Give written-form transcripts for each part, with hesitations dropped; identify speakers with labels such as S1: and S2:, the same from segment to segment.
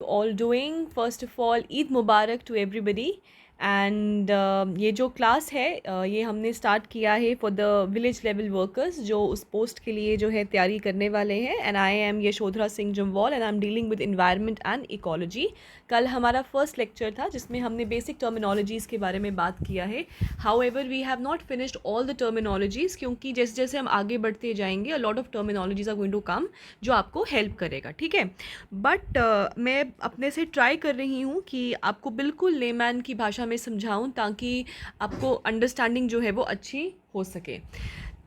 S1: all doing? First of all, Eid Mubarak to everybody. And ये जो class है ये हमने स्टार्ट किया है for the village level workers जो उस पोस्ट के लिए जो है तैयारी करने वाले हैं. And I am Yashodhara Singh Jamwal and I am dealing with environment and ecology. कल हमारा फर्स्ट लेक्चर था जिसमें हमने बेसिक टर्मिनोलॉजीज़ के बारे में बात किया है. However we have not finished all the terminologies, क्योंकि जैसे जैसे हम आगे बढ़ते जाएंगे a lot of terminologies are going to come जो आपको हेल्प करेगा. ठीक है, बट मैं अपने से ट्राई कर रही हूँ कि आपको बिल्कुल लेमैन की भाषा में समझाऊं ताकि आपको अंडरस्टैंडिंग जो है वो अच्छी हो सके.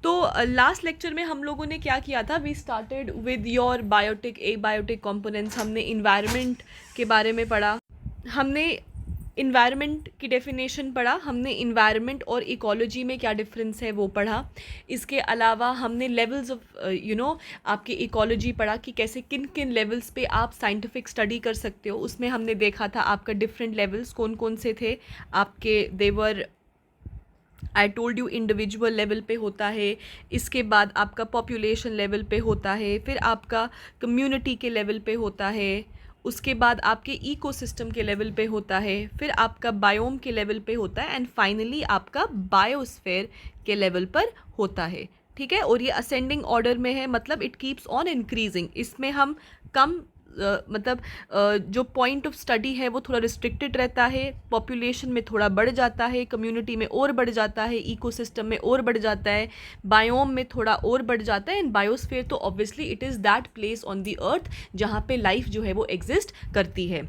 S1: तो लास्ट लेक्चर में हम लोगों ने क्या किया था, we started with your biotic biotic components. हमने इन्वायरमेंट के बारे में पढ़ा, हमने इन्वायरमेंट की डेफिनेशन पढ़ा, हमने इन्वायरमेंट और इकोलॉजी में क्या डिफरेंस है वो पढ़ा. इसके अलावा हमने लेवल्स ऑफ आपकी इकोलॉजी पढ़ा कि कैसे किन किन लेवल्स पे आप साइंटिफिक स्टडी कर सकते हो. उसमें हमने देखा था आपका डिफरेंट लेवल्स कौन कौन से थे आपके. The way I told you individual level पे होता है, इसके बाद आपका पॉपुलेशन लेवल पे होता है, फिर आपका कम्युनिटी के लेवल पे होता है, उसके बाद आपके इकोसिस्टम के लेवल पे होता है, फिर आपका बायोम के लेवल पे होता है एंड फाइनली आपका बायोस्फीयर के लेवल पर होता है. ठीक है, और ये असेंडिंग ऑर्डर में है, मतलब इट कीप्स ऑन इंक्रीजिंग. इसमें हम कम जो पॉइंट ऑफ स्टडी है वो थोड़ा रिस्ट्रिक्टेड रहता है. पॉपुलेशन में थोड़ा बढ़ जाता है, कम्युनिटी में और बढ़ जाता है, इकोसिस्टम में और बढ़ जाता है, बायोम में थोड़ा और बढ़ जाता है, एंड बायोस्फीयर तो obviously it is that place on the earth जहाँ पे लाइफ जो है वो एग्जिस्ट करती है.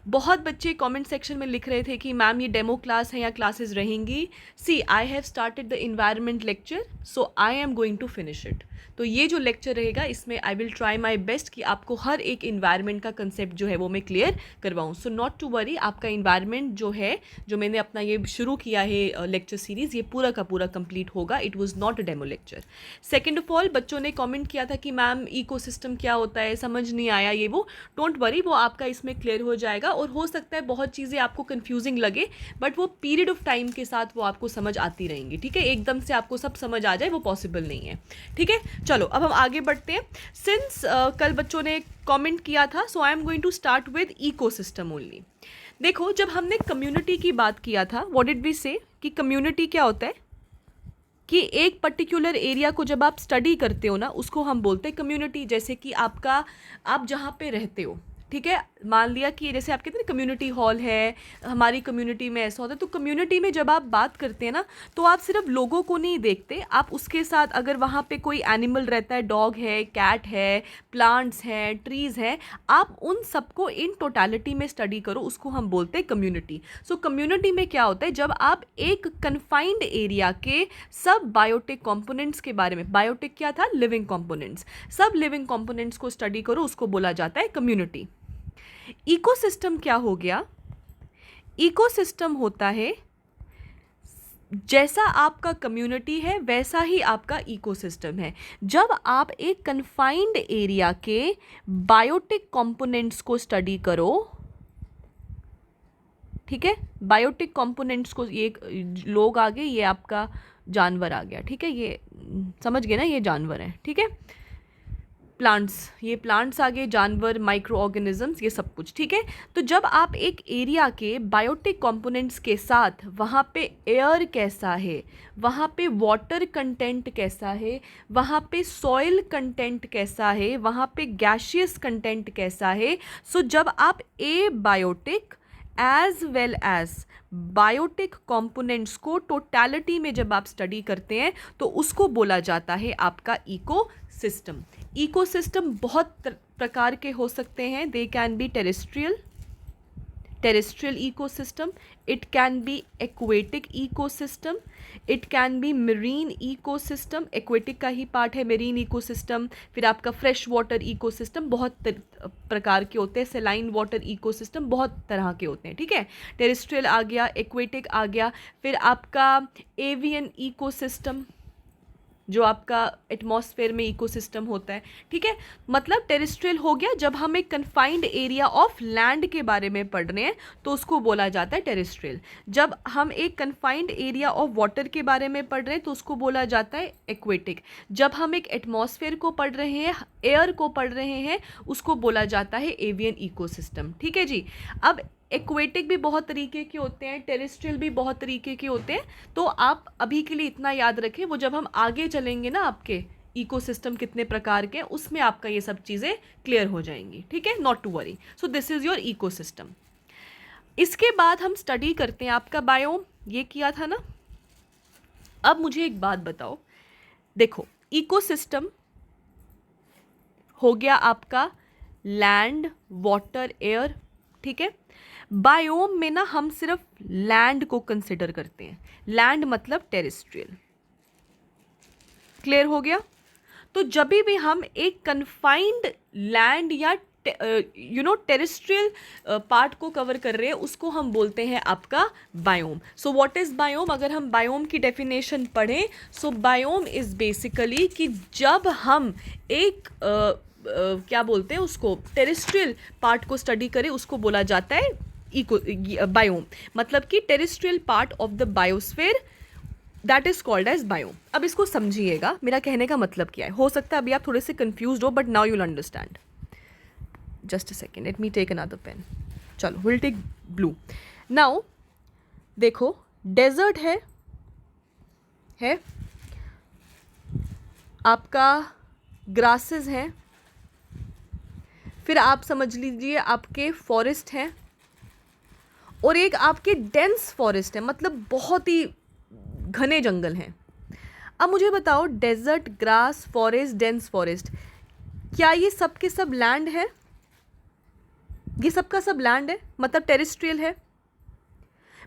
S1: बहुत बच्चे कमेंट सेक्शन में लिख रहे थे कि मैम ये डेमो क्लास है या क्लासेस रहेंगी. See, I have started the environment lecture, so I am going to finish it. तो ये जो लेक्चर रहेगा इसमें I will try my best कि आपको हर एक इन्वायरमेंट का कंसेप्ट जो है वो मैं क्लियर करवाऊँ. सो नॉट टू वरी, आपका इन्वायरमेंट जो है, जो मैंने अपना ये शुरू किया है लेक्चर सीरीज़, ये पूरा का पूरा कंप्लीट होगा. It was not a demo lecture. Second of all, बच्चों ने कमेंट किया था कि मैम इकोसिस्टम क्या होता है, समझ नहीं आया ये वो. डोंट वरी, वो आपका इसमें क्लियर हो जाएगा. और हो सकता है बहुत चीज़ें आपको कन्फ्यूजिंग लगे, बट वो पीरियड ऑफ टाइम के साथ वो आपको समझ आती रहेंगी. ठीक है, एकदम से आपको सब समझ आ जाए वो पॉसिबल नहीं है. ठीक है, चलो अब हम आगे बढ़ते हैं. सिंस कल बच्चों ने कमेंट किया था, so I am going to start with ecosystem only. देखो, जब हमने कम्युनिटी की बात किया था, व्हाट डिड वी से कि कम्युनिटी क्या होता है कि एक पर्टिकुलर एरिया को जब आप स्टडी करते हो ना, उसको हम बोलते हैं कम्युनिटी. जैसे कि आप जहाँ पे रहते हो, ठीक है, मान लिया कि जैसे आप कहते हैं कम्युनिटी हॉल है, हमारी कम्युनिटी में ऐसा होता है. तो कम्युनिटी में जब आप बात करते हैं ना, तो आप सिर्फ लोगों को नहीं देखते, आप उसके साथ अगर वहाँ पे कोई एनिमल रहता है, डॉग है, कैट है, प्लांट्स हैं, ट्रीज़ हैं, आप उन सबको इन टोटलिटी में स्टडी करो, उसको हम बोलते हैं कम्युनिटी. सो कम्युनिटी में क्या होता है, जब आप एक कन्फाइंड एरिया के सब बायोटिक कंपोनेंट्स के बारे में, बायोटिक क्या था, लिविंग कंपोनेंट्स, सब लिविंग कंपोनेंट्स को स्टडी करो, उसको बोला जाता है कम्युनिटी. इकोसिस्टम क्या हो गया, इकोसिस्टम होता है जैसा आपका कम्युनिटी है वैसा ही आपका इकोसिस्टम है. जब आप एक कन्फाइंड एरिया के बायोटिक कंपोनेंट्स को स्टडी करो, ठीक है, बायोटिक कंपोनेंट्स को, ये लोग आ गए, ये आपका जानवर आ गया, ठीक है, ये समझ गए ना, ये जानवर है, ठीक है, प्लांट्स, ये प्लांट्स आ गए, जानवर, माइक्रो ऑर्गेनिजम्स, ये सब कुछ, ठीक है. तो जब आप एक एरिया के बायोटिक कंपोनेंट्स के साथ, वहाँ पे एयर कैसा है, वहाँ पे वाटर कंटेंट कैसा है, वहाँ पे सॉइल कंटेंट कैसा है, वहाँ पे गैशियस कंटेंट कैसा है, सो जब आप biotic as well as biotic components को टोटलिटी में जब आप स्टडी करते हैं, तो उसको बोला जाता है आपका इकोसिस्टम. इकोसिस्टम बहुत प्रकार के हो सकते हैं. They can B terrestrial ecosystem, it can be aquatic ecosystem, it can be marine ecosystem, aquatic का ही पार्ट है मरीन इकोसिस्टम. फिर आपका फ्रेश वाटर इकोसिस्टम बहुत प्रकार के होते हैं, सेलाइन वाटर इकोसिस्टम बहुत तरह के होते हैं. ठीक है, टेरेस्ट्रियल आ गया, एक्वेटिक आ गया, फिर आपका एवियन इकोसिस्टम, जो आपका एटमॉस्फेयर में इकोसिस्टम होता है, ठीक है। मतलब टेरेस्ट्रियल हो गया जब हम एक कन्फाइंड एरिया ऑफ लैंड के बारे में पढ़ रहे हैं तो उसको बोला जाता है टेरेस्ट्रियल। जब हम एक कन्फाइंड एरिया ऑफ वाटर के बारे में पढ़ रहे हैं तो उसको बोला जाता है एक्वेटिक। जब हम एक एटमॉस्फेयर को पढ़ रहे हैं, एयर को पढ़ रहे हैं, उसको बोला जाता है एवियन इकोसिस्टम, ठीक है जी। अब एक्वेटिक भी बहुत तरीके के होते हैं, टेरेस्ट्रियल भी बहुत तरीके के होते हैं, तो आप अभी के लिए इतना याद रखें, वो जब हम आगे चलेंगे ना आपके इकोसिस्टम कितने प्रकार के हैं उसमें आपका ये सब चीज़ें क्लियर हो जाएंगी, ठीक है। Not to worry. So this is your ecosystem. इसके बाद हम स्टडी करते हैं आपका बायोम, ये किया था ना। अब मुझे एक बात बताओ, देखो इकोसिस्टम हो गया आपका लैंड, वाटर, एयर, ठीक है। बायोम में ना हम सिर्फ लैंड को कंसिडर करते हैं, लैंड मतलब टेरेस्ट्रियल, क्लियर हो गया। तो जब भी हम एक कन्फाइंड लैंड या टेरेस्ट्रियल पार्ट को कवर कर रहे हैं उसको हम बोलते हैं आपका biome. So what is biome? अगर हम बायोम की डेफिनेशन पढ़ें, सो बायोम इज बेसिकली कि जब हम एक क्या बोलते हैं उसको, टेरेस्ट्रियल पार्ट को स्टडी करें उसको बोला जाता है इको बायोम। मतलब कि terrestrial part of the biosphere that is called as biome. अब इसको समझिएगा, मेरा कहने का मतलब क्या है। हो सकता है अभी आप थोड़े से कंफ्यूज हो, but now you'll understand. Just a second, let me take another pen. चलो, विल टेक ब्लू नाउ। देखो डेजर्ट है आपका, ग्रासेस हैं, फिर आप समझ लीजिए आपके फॉरेस्ट हैं, और एक आपके डेंस फॉरेस्ट है, मतलब बहुत ही घने जंगल हैं। अब मुझे बताओ, desert, grass, forest, dense forest, क्या ये सब के सब लैंड है? ये सब का सब लैंड है, मतलब टेरेस्ट्रियल है।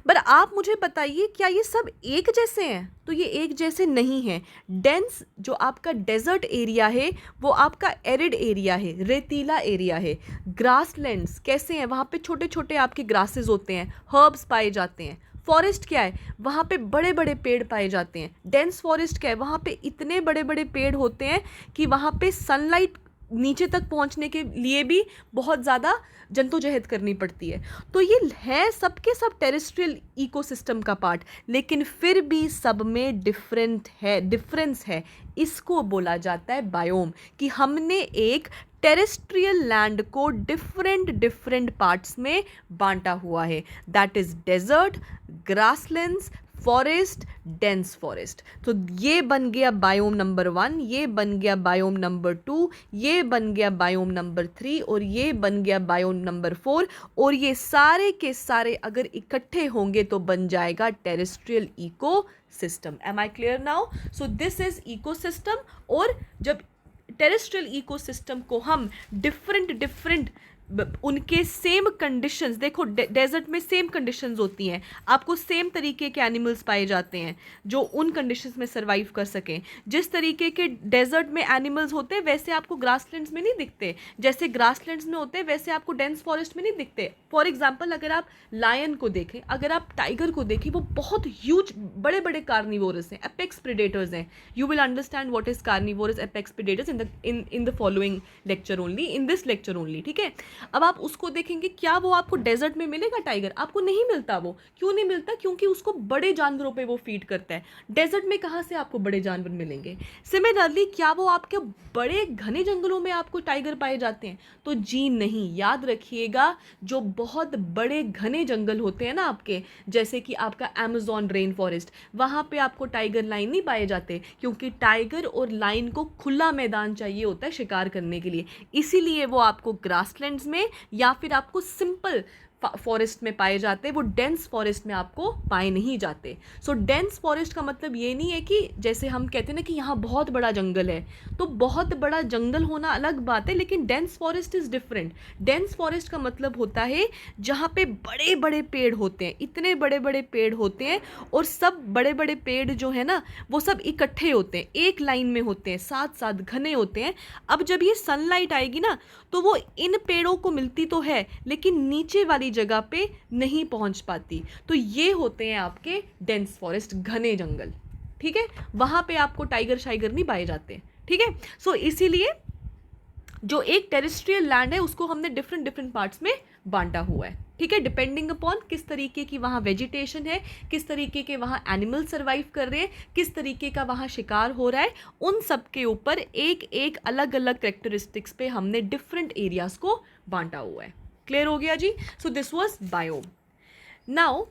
S1: पर आप मुझे बताइए, क्या ये सब एक जैसे हैं? तो ये एक जैसे नहीं हैं। डेंस जो आपका डेजर्ट एरिया है वो आपका एरिड एरिया है, रेतीला एरिया है। ग्रासलैंड्स कैसे हैं? वहाँ पे छोटे छोटे आपके ग्रासेस होते हैं, हर्ब्स पाए जाते हैं। फॉरेस्ट क्या है? वहाँ पे बड़े बड़े पेड़ पाए जाते हैं। डेंस फॉरेस्ट क्या है? वहाँ पे इतने बड़े बड़े पेड़ होते हैं कि वहाँ पे सनलाइट नीचे तक पहुंचने के लिए भी बहुत ज़्यादा जद्दोजहद करनी पड़ती है। तो ये है सबके सब टेरेस्ट्रियल इकोसिस्टम का पार्ट, लेकिन फिर भी सब में डिफरेंस है। इसको बोला जाता है बायोम, कि हमने एक टेरेस्ट्रियल लैंड को डिफरेंट पार्ट्स में बांटा हुआ है। That is desert, grasslands, forest, dense forest. तो ये बन गया बायोम नंबर 1, ये बन गया बायोम नंबर 2, ये बन गया बायोम नंबर 3, और ये बन गया बायोम नंबर 4। और ये सारे के सारे अगर इकट्ठे होंगे तो बन जाएगा terrestrial ecosystem. Am I clear now? So this is ecosystem. और जब टेरेस्ट्रियल इकोसिस्टम को हम डिफरेंट उनके सेम कंडीशंस, देखो डेजर्ट में सेम कंडीशंस होती हैं, आपको सेम तरीके के एनिमल्स पाए जाते हैं जो उन कंडीशंस में सर्वाइव कर सकें। जिस तरीके के डेजर्ट में एनिमल्स होते हैं वैसे आपको ग्रासलैंड्स में नहीं दिखते, जैसे ग्रासलैंड्स में होते हैं वैसे आपको डेंस फॉरेस्ट में नहीं दिखते। फॉर एग्जाम्पल, अगर आप लायन को देखें, अगर आप टाइगर को देखें, वो बहुत ह्यूज बड़े बड़े कार्निवोरस हैं, एपेक्स प्रेडेटर्स हैं। You will understand what is carnivorous apex predators in the following lecture only, in this lecture only, ठीक है। अब आप उसको देखेंगे, क्या वो आपको डेजर्ट में मिलेगा टाइगर? आपको नहीं मिलता। वो क्यों नहीं मिलता? क्योंकि उसको बड़े जानवरों पे वो फीड करता है। डेजर्ट में कहाँ से आपको बड़े जानवर मिलेंगे? सिमिलरली, क्या वो आपके बड़े घने जंगलों में आपको टाइगर पाए जाते हैं? तो जी नहीं। याद रखिएगा, जो बहुत बड़े घने जंगल होते हैं ना आपके, जैसे कि आपका अमेज़न रेन फॉरेस्ट, वहाँ पे आपको टाइगर लाइन नहीं पाए जाते, क्योंकि टाइगर और लाइन को खुला मैदान चाहिए होता है शिकार करने के लिए। इसीलिए वो आपको ग्रासलैंड्स में या फिर आपको सिंपल फॉरेस्ट में पाए जाते हैं, वो डेंस फॉरेस्ट में आपको पाए नहीं जाते। सो डेंस फॉरेस्ट का मतलब ये नहीं है कि जैसे हम कहते हैं ना कि यहाँ बहुत बड़ा जंगल है, तो बहुत बड़ा जंगल होना अलग बात है, लेकिन dense forest is different. Dense forest का मतलब होता है जहाँ पे बड़े बड़े पेड़ होते हैं, इतने बड़े बड़े पेड़ होते हैं, और सब बड़े बड़े पेड़ जो है ना वो सब इकट्ठे होते हैं, एक लाइन में होते हैं, साथ साथ घने होते हैं। अब जब ये सनलाइट आएगी ना तो वो इन पेड़ों को मिलती तो है, लेकिन नीचे वाली जगह पे नहीं पहुंच पाती। तो ये होते हैं आपके डेंस फॉरेस्ट, घने जंगल। ठीक है, वहाँ पे आपको टाइगर शाइगर नहीं पाए जाते हैं, ठीक है। सो इसीलिए जो एक टेरेस्ट्रियल लैंड है उसको हमने डिफरेंट डिफरेंट पार्ट्स में बांटा हुआ है, ठीक है, डिपेंडिंग अपॉन किस तरीके की वहाँ वेजिटेशन है, किस तरीके के वहाँ एनिमल सर्वाइव कर रहे हैं, किस तरीके का वहाँ शिकार हो रहा है, उन सब के ऊपर एक एक अलग अलग करेक्टरिस्टिक्स पे हमने डिफरेंट एरियाज को बांटा हुआ है। क्लियर हो गया जी? So this was biome. Now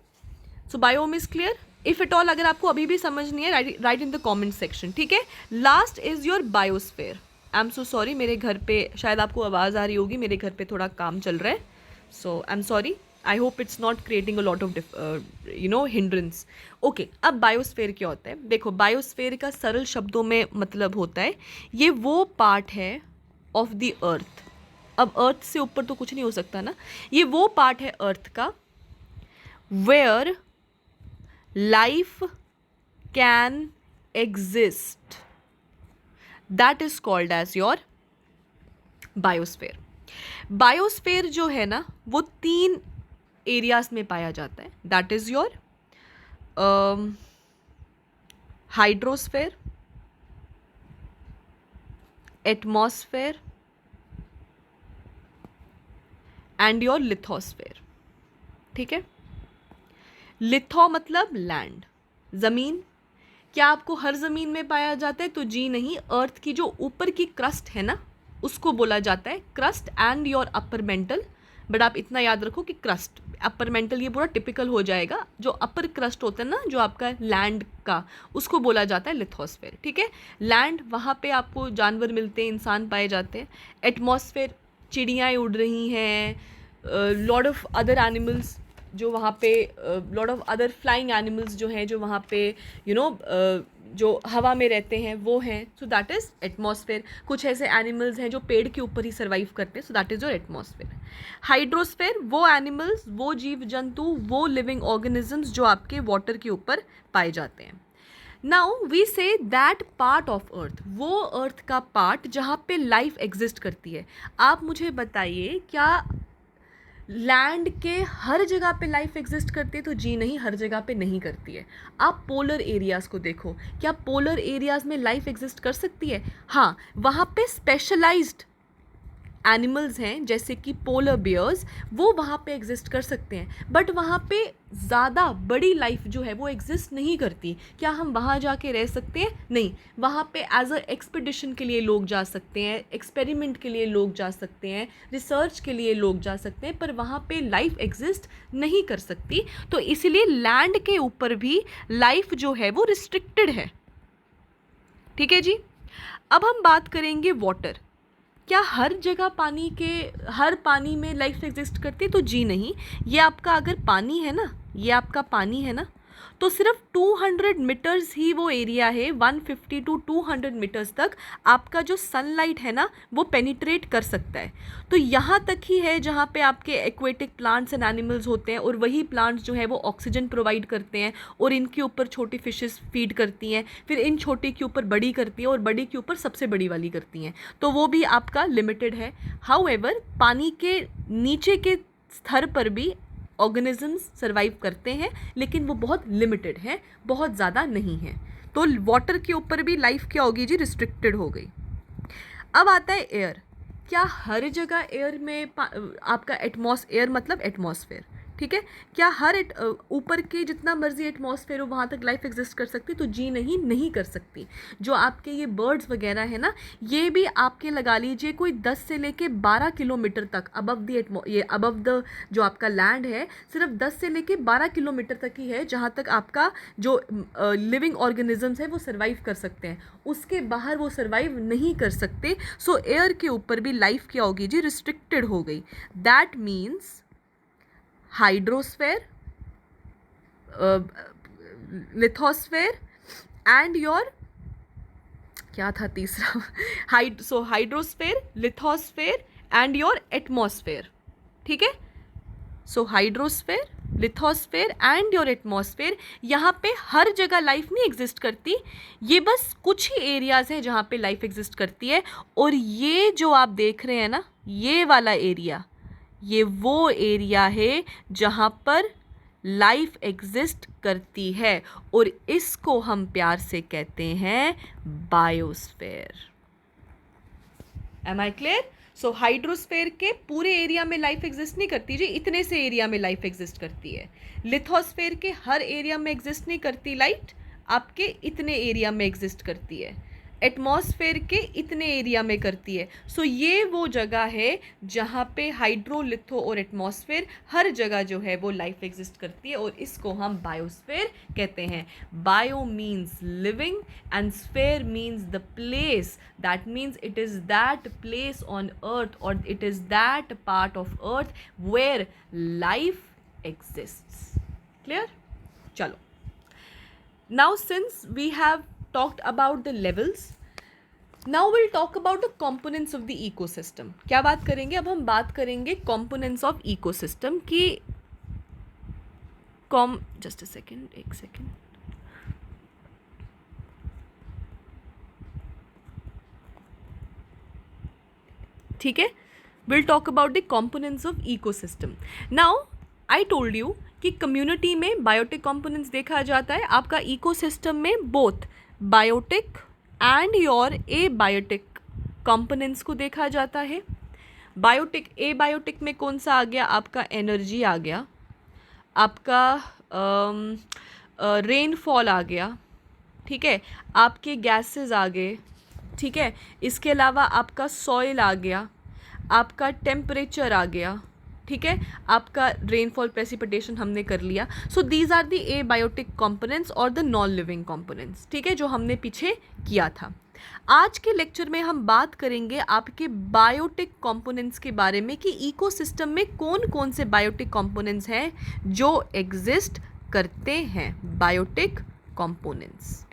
S1: so biome is clear. If at all अगर आपको अभी भी समझ नहीं है, write in the comment section, ठीक है। Last is your biosphere. I am so sorry, मेरे घर पे शायद आपको आवाज़ आ रही होगी, मेरे घर पे थोड़ा काम चल रहा है, so I am sorry. I hope it's not creating a lot of hindrance. Okay, अब बायोस्फेयर क्या होता है? देखो, बायोस्फेयर का सरल शब्दों में मतलब होता है ये वो पार्ट है ऑफ द अर्थ। अब अर्थ से ऊपर तो कुछ नहीं हो सकता ना, ये वो पार्ट है अर्थ का where life can exist, that is called as your biosphere. Biosphere जो है ना वो 3 एरियाज में पाया जाता है, that is your hydrosphere, atmosphere and your lithosphere, ठीक है। लिथो मतलब लैंड, जमीन। क्या आपको हर ज़मीन में पाया जाता है? तो जी नहीं, अर्थ की जो ऊपर की क्रस्ट है ना उसको बोला जाता है crust and your upper mantle. But आप इतना याद रखो कि क्रस्ट अपर मेंटल ये पूरा टिपिकल हो जाएगा। जो अपर क्रस्ट होता है ना जो आपका लैंड का, उसको बोला जाता है लिथोस्फेयर, ठीक है। लैंड, वहाँ पे आपको जानवर मिलते हैं, इंसान पाए जाते हैं। एटमॉस्फेयर, चिड़ियाँ उड़ रही हैं, लॉट ऑफ अदर एनिमल्स जो वहाँ पे, lot of other flying animals जो हैं जो वहाँ पे जो हवा में रहते हैं वो हैं, सो दैट इज़ एटमॉस्फेयर। कुछ ऐसे एनिमल्स हैं जो पेड़ के ऊपर ही सर्वाइव करते हैं, so that is your atmosphere. Hydrosphere, वो एनिमल्स, वो जीव जंतु, वो लिविंग ऑर्गेनिजम्स जो आपके वाटर के ऊपर पाए जाते हैं। Now we say that part of earth, वो अर्थ का पार्ट जहाँ पे लाइफ एग्जिस्ट करती है। आप मुझे बताइए, क्या लैंड के हर जगह पे लाइफ एग्जिस्ट करती है? तो जी नहीं, हर जगह पे नहीं करती है। आप पोलर एरियाज़ को देखो, क्या पोलर एरियाज़ में लाइफ एग्जिस्ट कर सकती है? हाँ, वहाँ पे स्पेशलाइज्ड एनिमल्स हैं जैसे कि पोलर बियर्स, वो वहाँ पे एग्जिस्ट कर सकते हैं, बट वहाँ पे ज़्यादा बड़ी लाइफ जो है वो एग्जिस्ट नहीं करती। क्या हम वहाँ जाके रह सकते हैं? नहीं। वहाँ पे एज अ एक्सपीडिशन के लिए लोग जा सकते हैं, एक्सपेरिमेंट के लिए लोग जा सकते हैं, रिसर्च के लिए लोग जा सकते हैं, पर वहाँ पे लाइफ एग्जिस्ट नहीं कर सकती। तो इसीलिए लैंड के ऊपर भी लाइफ जो है वो रिस्ट्रिक्टेड है, ठीक है जी। अब हम बात करेंगे वाटर। क्या हर जगह हर पानी में लाइफ एग्जिस्ट करती है? तो जी नहीं। ये आपका अगर पानी है ना, ये आपका पानी है ना, तो सिर्फ 200 मीटर्स ही वो एरिया है, 150 टू 200 मीटर्स तक आपका जो सनलाइट है ना वो पेनिट्रेट कर सकता है। तो यहाँ तक ही है जहाँ पे आपके एक्वेटिक प्लांट्स एंड एनिमल्स होते हैं, और वही प्लांट्स जो है वो ऑक्सीजन प्रोवाइड करते हैं, और इनके ऊपर छोटी फिशेस फीड करती हैं, फिर इन छोटी के ऊपर बड़ी करती हैं, और बड़ी के ऊपर सबसे बड़ी वाली करती हैं। तो वो भी आपका लिमिटेड है। हाउएवर, पानी के नीचे के स्तर पर भी ऑर्गेनिजम्स सर्वाइव करते हैं, लेकिन वो बहुत लिमिटेड है, बहुत ज़्यादा नहीं है। तो वाटर के ऊपर भी लाइफ क्या होगी जी? रिस्ट्रिक्टेड हो गई। अब आता है एयर। क्या हर जगह एयर में आपका एयर मतलब एटमॉस्फेयर, ठीक है। क्या हर ऊपर के जितना मर्जी एटमॉस्फेयर हो वहाँ तक लाइफ एग्जिस्ट कर सकती? तो जी नहीं, नहीं कर सकती। जो आपके ये बर्ड्स वगैरह है ना, ये भी आपके लगा लीजिए कोई 10 से लेके 12 किलोमीटर तक अबव द जो आपका लैंड है, सिर्फ 10 से लेके 12 किलोमीटर तक ही है जहाँ तक आपका जो लिविंग ऑर्गेनिजम्स है वो सर्वाइव कर सकते हैं। उसके बाहर वो सर्वाइव नहीं कर सकते। सो एयर के ऊपर भी लाइफ क्या होगी जी? रिस्ट्रिक्टेड हो गई। That means hydrosphere, lithosphere and your, क्या था तीसरा? Hydrosphere, lithosphere and your atmosphere, ठीक है। So hydrosphere, lithosphere and your atmosphere, यहाँ पे हर जगह लाइफ नहीं एग्जिस्ट करती, ये बस कुछ ही एरियाज हैं जहाँ पे लाइफ एग्जिस्ट करती है। और ये जो आप देख रहे हैं ना, ये वाला एरिया, ये वो एरिया है जहाँ पर लाइफ एग्जिस्ट करती है और इसको हम प्यार से कहते हैं biosphere. Am I clear? So hydrosphere के पूरे एरिया में लाइफ एग्जिस्ट नहीं करती जी, इतने से एरिया में लाइफ एग्जिस्ट करती है। लिथोस्फीयर के हर एरिया में एग्जिस्ट नहीं करती लाइट, आपके इतने एरिया में एग्जिस्ट करती है। एटमॉस्फेयर के इतने एरिया में करती है। सो ये वो जगह है जहाँ पे हाइड्रो, लिथो और एटमॉस्फेयर हर जगह जो है वो लाइफ एग्जिस्ट करती है और इसको हम बायोस्फीयर कहते हैं। Bio means living and sphere means the place, that means it is that place on earth और it is that part of earth where life exists. Clear? चलो, now since we have talked about the levels, now we'll talk about the components of the ecosystem. क्या बात करेंगे? अब हम बात करेंगे components of ecosystem की just a second, एक second. ठीक है, we'll talk about the components of ecosystem. Now I told you कि कम्युनिटी में बायोटिक कंपोनेंट्स देखा जाता है, आपका इकोसिस्टम में both biotic and your abiotic components को देखा जाता है। बायोटिक, ए बायोटिक में कौन सा आ गया? आपका एनर्जी आ गया, आपका रेनफॉल आ गया, ठीक है, आपके गैसेस आ गए, ठीक है, इसके अलावा आपका सॉइल आ गया, आपका टेम्परेचर आ गया, ठीक है, आपका रेनफॉल, प्रेसिपिटेशन हमने कर लिया। So these are the abiotic components और द नॉन लिविंग कंपोनेंट्स, ठीक है, जो हमने पीछे किया था। आज के लेक्चर में हम बात करेंगे आपके बायोटिक कंपोनेंट्स के बारे में कि इकोसिस्टम में कौन कौन से बायोटिक कंपोनेंट्स हैं जो एग्जिस्ट करते हैं, बायोटिक कंपोनेंट्स।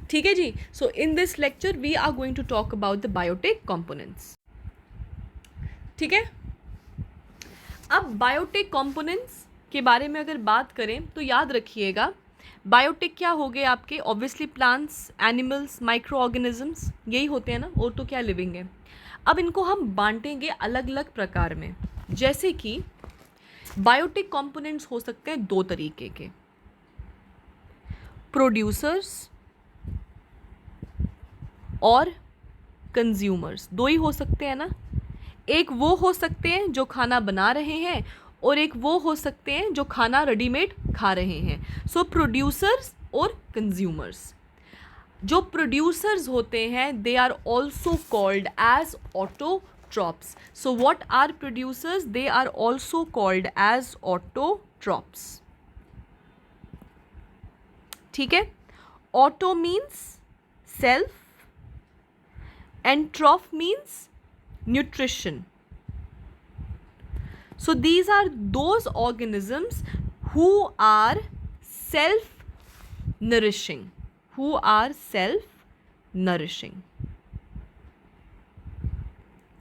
S1: ठीक है जी। So in this lecture we are going to talk about the biotic components. ठीक है, अब बायोटिक कंपोनेंट्स के बारे में अगर बात करें तो याद रखिएगा, बायोटिक क्या हो गए आपके? Obviously plants, animals, micro organisms, यही होते हैं ना, और तो क्या लिविंग है। अब इनको हम बांटेंगे अलग अलग प्रकार में, जैसे कि बायोटिक कंपोनेंट्स हो सकते हैं दो तरीके के, प्रोड्यूसर्स और कंज्यूमर्स, दो ही हो सकते हैं ना। एक वो हो सकते हैं जो खाना बना रहे हैं और एक वो हो सकते हैं जो खाना रेडीमेड खा रहे हैं। सो प्रोड्यूसर्स और कंज्यूमर्स। जो प्रोड्यूसर्स होते हैं they are also called as autotrophs. So what are producers? They are also called as autotrophs. ठीक है, auto means self and troph means nutrition. So these are those organisms who are self nourishing, who are self nourishing.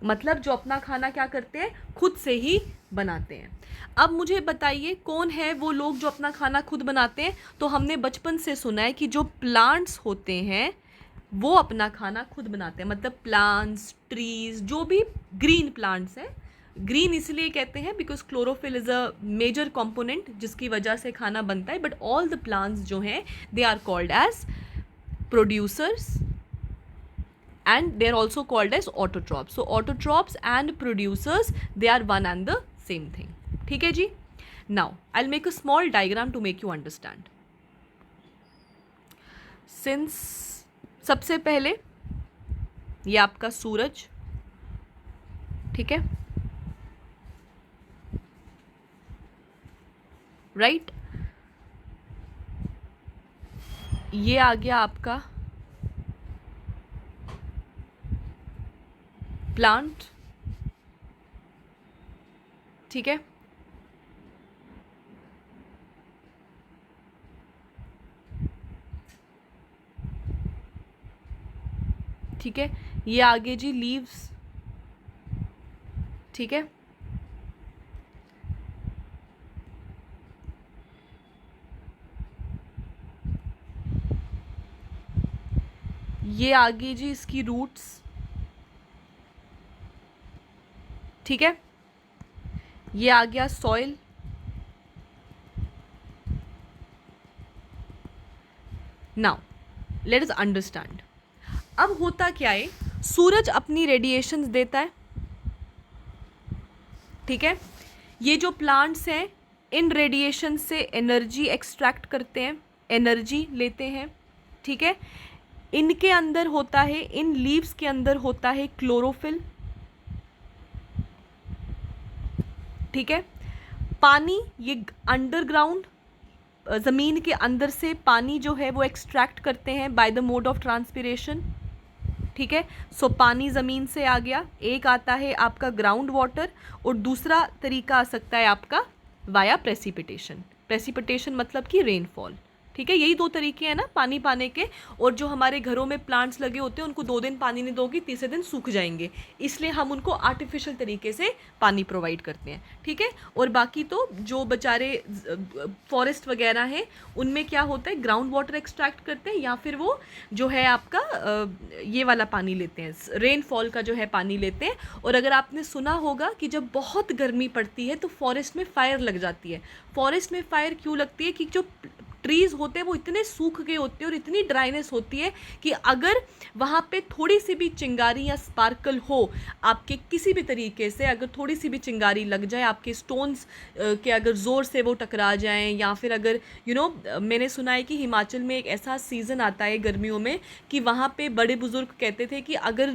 S1: मतलब जो अपना खाना क्या करते हैं? खुद से ही बनाते हैं। अब मुझे बताइए कौन है वो लोग जो अपना खाना खुद बनाते हैं? तो हमने बचपन से सुना है कि जो प्लांट्स होते हैं वो अपना खाना खुद बनाते हैं। मतलब प्लांट्स, ट्रीज, जो भी ग्रीन प्लांट्स हैं, ग्रीन इसलिए कहते हैं because chlorophyll is a major component जिसकी वजह से खाना बनता है। बट ऑल द प्लांट्स जो हैं they are called as producers and they are also called as autotrophs. So autotrophs and producers, they are one and the same thing. ठीक है जी। Now I'll make a small diagram to make you understand. Since सबसे पहले ये आपका सूरज, ठीक है, right, ये आ गया आपका प्लांट, ठीक है, ठीक है, ये आगे जी लीव्स, ठीक है, ये आगे जी इसकी रूट्स, ठीक है, ये आ गया soil, now let us understand. अब होता क्या है, सूरज अपनी रेडिएशंस देता है, ठीक है। ये जो प्लांट्स हैं इन रेडिएशन से एनर्जी एक्सट्रैक्ट करते हैं, एनर्जी लेते हैं, ठीक है। इनके अंदर होता है, इन लीव्स के अंदर होता है क्लोरोफिल, ठीक है। पानी, ये अंडरग्राउंड ज़मीन के अंदर से पानी जो है वो एक्सट्रैक्ट करते हैं by the mode of transpiration, ठीक है। सो पानी ज़मीन से आ गया, एक आता है आपका ग्राउंड वाटर, और दूसरा तरीका आ सकता है आपका वाया प्रेसिपिटेशन। प्रेसिपिटेशन मतलब कि रेनफॉल, ठीक है। यही दो तरीके हैं ना पानी पाने के। और जो हमारे घरों में प्लांट्स लगे होते हैं उनको 2 दिन पानी नहीं दोगी, तीसरे दिन सूख जाएंगे, इसलिए हम उनको आर्टिफिशियल तरीके से पानी प्रोवाइड करते हैं, ठीक है। और बाकी तो जो बेचारे फॉरेस्ट वगैरह हैं उनमें क्या होता है, ग्राउंड वाटर एक्सट्रैक्ट करते हैं, या फिर वो जो है आपका ये वाला पानी लेते हैं, रेनफॉल का जो है पानी लेते हैं। और अगर आपने सुना होगा कि जब बहुत गर्मी पड़ती है तो फॉरेस्ट में फायर लग जाती है। फॉरेस्ट में फायर क्यों लगती है, कि जो ट्रीज़ होते हैं वो इतने सूख गए होते हैं और इतनी ड्राइनेस होती है कि अगर वहाँ पे थोड़ी सी भी चिंगारी या स्पार्कल हो आपके किसी भी तरीके से, अगर थोड़ी सी भी चिंगारी लग जाए, आपके स्टोन्स के अगर ज़ोर से वो टकरा जाएं, या फिर अगर मैंने सुना है कि हिमाचल में एक ऐसा सीज़न आता है गर्मियों में कि वहाँ पे बड़े बुज़ुर्ग कहते थे कि अगर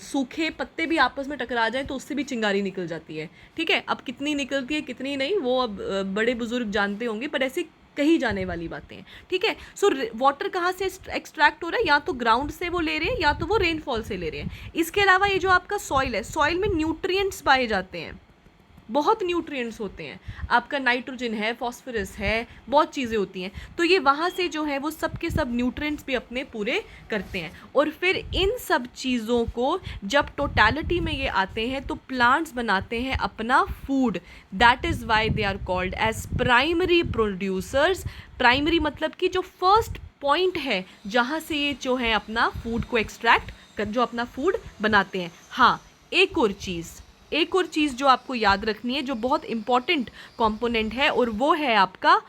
S1: सूखे पत्ते भी आपस में टकरा जाएं तो उससे भी चिंगारी निकल जाती है, ठीक है। अब कितनी निकलती है कितनी नहीं वो अब बड़े बुज़ुर्ग जानते होंगे, पर ऐसे कही जाने वाली बातें हैं, ठीक है। सो वाटर कहाँ से एक्सट्रैक्ट हो रहा है, या तो ग्राउंड से वो ले रहे हैं या तो वो रेनफॉल से ले रहे हैं। इसके अलावा ये जो आपका सॉइल है, सॉइल में न्यूट्रिएंट्स पाए जाते हैं, बहुत न्यूट्रिएंट्स होते हैं, आपका नाइट्रोजन है, फॉस्फोरस है, बहुत चीज़ें होती हैं। तो ये वहाँ से जो है वो सब के सब न्यूट्रिएंट्स भी अपने पूरे करते हैं। और फिर इन सब चीज़ों को जब टोटलिटी में ये आते हैं तो प्लांट्स बनाते हैं अपना food. That is why they are called as primary producers. Primary मतलब कि जो फर्स्ट पॉइंट है जहाँ से ये जो है अपना फूड को एक्सट्रैक्ट कर, जो अपना फूड बनाते हैं। हाँ, एक और चीज़ जो आपको याद रखनी है, जो बहुत इंपॉर्टेंट कंपोनेंट है, और वो है आपका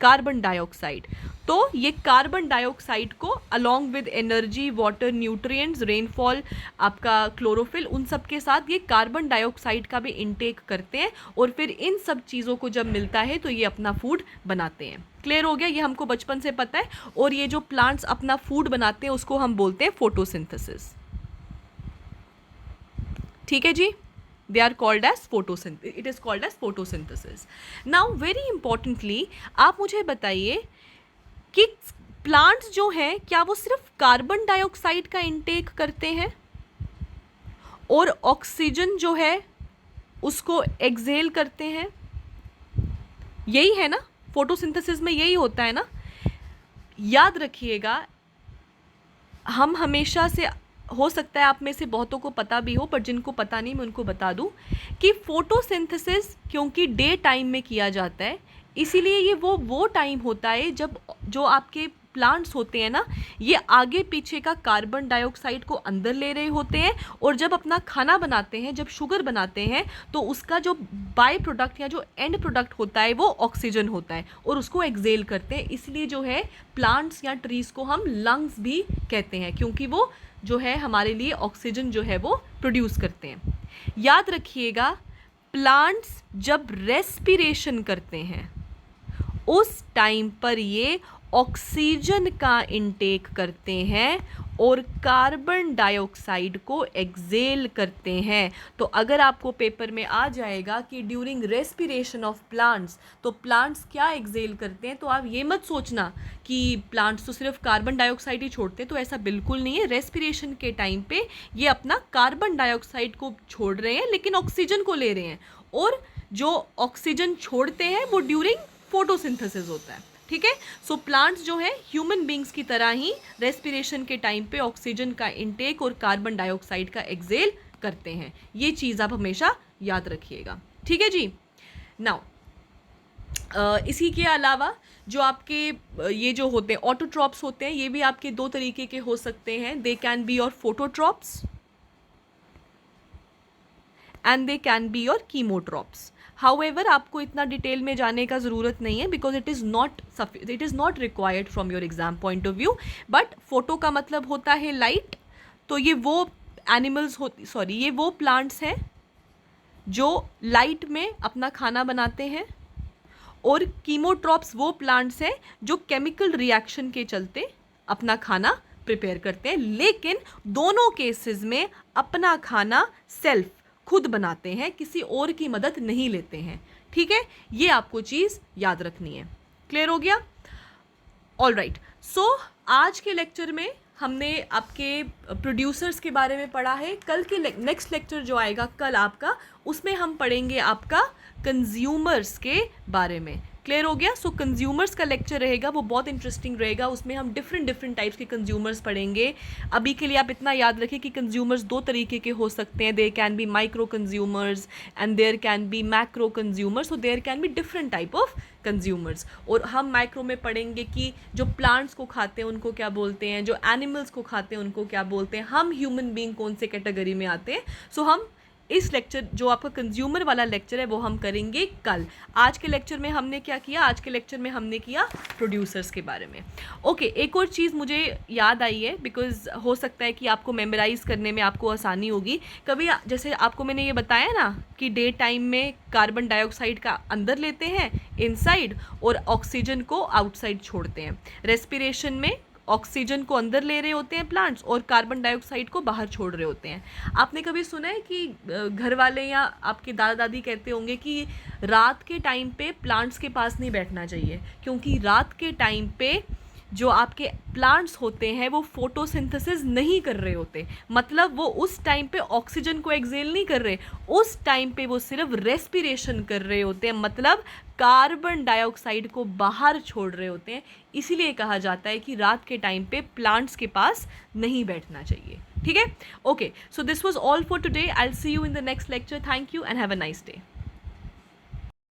S1: कार्बन डाइऑक्साइड। तो ये कार्बन डाइऑक्साइड को along with energy, water, nutrients, rainfall, आपका क्लोरोफिल, उन सब के साथ ये कार्बन डाइऑक्साइड का भी इनटेक करते हैं, और फिर इन सब चीज़ों को जब मिलता है तो ये अपना फूड बनाते हैं। क्लियर हो गया, ये हमको बचपन से पता है। और ये जो प्लांट्स अपना फूड बनाते हैं उसको हम बोलते हैं फोटोसिंथेसिस, ठीक है जी। They are called as it is called as photosynthesis. Now very importantly आप मुझे बताइए कि प्लांट्स जो हैं क्या वो सिर्फ कार्बन डाइऑक्साइड का इंटेक करते हैं और ऑक्सीजन जो है उसको एक्सहेल करते हैं? यही है ना, फोटोसिंथेसिस में यही होता है ना। याद रखिएगा, हम हमेशा से, हो सकता है आप में से बहुतों को पता भी हो, पर जिनको पता नहीं मैं उनको बता दूं कि फोटोसिंथेसिस क्योंकि डे टाइम में किया जाता है, इसीलिए ये वो टाइम होता है जब जो आपके प्लांट्स होते हैं ना, ये आगे पीछे का कार्बन डाइऑक्साइड को अंदर ले रहे होते हैं, और जब अपना खाना बनाते हैं, जब शुगर बनाते हैं, तो उसका जो बाय प्रोडक्ट या जो एंड प्रोडक्ट होता है वो ऑक्सीजन होता है, और उसको एक्सहेल करते हैं। इसलिए जो है प्लांट्स या ट्रीज़ को हम लंग्स भी कहते हैं, क्योंकि वो जो है हमारे लिए ऑक्सीजन जो है वो प्रोड्यूस करते हैं। याद रखिएगा, प्लांट्स जब रेस्पिरेशन करते हैं उस टाइम पर ये ऑक्सीजन का इंटेक करते हैं और कार्बन डाइऑक्साइड को एक्सहेल करते हैं। तो अगर आपको पेपर में आ जाएगा कि ड्यूरिंग रेस्पिरेशन ऑफ प्लांट्स, तो प्लांट्स क्या एक्सहेल करते हैं, तो आप ये मत सोचना कि प्लांट्स तो सिर्फ कार्बन डाइऑक्साइड ही छोड़ते हैं, तो ऐसा बिल्कुल नहीं है। रेस्पिरेशन के टाइम पे ये अपना कार्बन डाइऑक्साइड को छोड़ रहे हैं लेकिन ऑक्सीजन को ले रहे हैं, और जो ऑक्सीजन छोड़ते हैं वो ड्यूरिंग फोटोसिंथेसिस होता है, ठीक है। सो प्लांट्स जो है ह्यूमन बींग्स की तरह ही रेस्पिरेशन के टाइम पे ऑक्सीजन का इंटेक और कार्बन डाइऑक्साइड का एक्सहेल करते हैं। ये चीज़ आप हमेशा याद रखिएगा, ठीक है जी। नाउ इसी के अलावा जो आपके ये जो होते हैं ऑटोट्रॉप्स होते हैं, ये भी आपके 2 तरीके के हो सकते हैं। They can be your phototrophs and they can be your chemotrophs. However आपको इतना डिटेल में जाने का ज़रूरत नहीं है, because it is not required from your exam point of view. But photo का मतलब होता है लाइट. तो ये वो ये वो प्लांट्स हैं जो लाइट में अपना खाना बनाते हैं, और कीमोट्रॉप्स वो प्लांट्स हैं जो केमिकल रिएक्शन के चलते अपना खाना प्रिपेयर करते हैं, लेकिन दोनों केसेस में अपना खाना सेल्फ खुद बनाते हैं, किसी और की मदद नहीं लेते हैं. ठीक है, ये आपको चीज़ याद रखनी है. क्लियर हो गया? All right. सो आज के लेक्चर में हमने आपके प्रोड्यूसर्स के बारे में पढ़ा है. कल के नेक्स्ट लेक्चर जो आएगा कल आपका, उसमें हम पढ़ेंगे आपका कंज्यूमर्स के बारे में. क्लियर हो गया? सो कंज्यूमर्स का लेक्चर रहेगा, वो बहुत इंटरेस्टिंग रहेगा. उसमें हम डिफरेंट टाइप्स के कंज्यूमर्स पढ़ेंगे. अभी के लिए आप इतना याद रखें कि कंज्यूमर्स दो तरीके के हो सकते हैं. There can be micro consumers and there can be macro consumers. So there can be different type of consumers. और हम माइक्रो में पढ़ेंगे कि जो प्लांट्स को खाते हैं उनको क्या बोलते हैं, जो एनिमल्स को खाते हैं उनको क्या बोलते हैं, हम ह्यूमन बीइंग कौन से कैटेगरी में आते हैं. सो हम इस लेक्चर, जो आपका कंज्यूमर वाला लेक्चर है, वो हम करेंगे कल. आज के लेक्चर में हमने क्या किया? आज के लेक्चर में हमने किया प्रोड्यूसर्स के बारे में. ओके, एक और चीज़ मुझे याद आई है, बिकॉज हो सकता है कि आपको मेमोराइज करने में आपको आसानी होगी. कभी जैसे आपको मैंने ये बताया ना कि डे टाइम में कार्बन डाइऑक्साइड का अंदर लेते हैं इनसाइड, और ऑक्सीजन को आउटसाइड छोड़ते हैं. रेस्पिरेशन में ऑक्सीजन को अंदर ले रहे होते हैं प्लांट्स, और कार्बन डाइऑक्साइड को बाहर छोड़ रहे होते हैं. आपने कभी सुना है कि घर वाले या आपके दादा दादी कहते होंगे कि रात के टाइम पे प्लांट्स के पास नहीं बैठना चाहिए, क्योंकि रात के टाइम पे जो आपके प्लांट्स होते हैं वो फोटोसिंथेसिस नहीं कर रहे होते. मतलब वो उस टाइम पे ऑक्सीजन को एक्सेल नहीं कर रहे, उस टाइम पे वो सिर्फ रेस्पिरेशन कर रहे होते हैं, मतलब कार्बन डाइऑक्साइड को बाहर छोड़ रहे होते हैं. इसीलिए कहा जाता है कि रात के टाइम पे प्लांट्स के पास नहीं बैठना चाहिए. ठीक है? Okay, so this was all for today. I will see you in the next lecture. Thank you and have a nice day.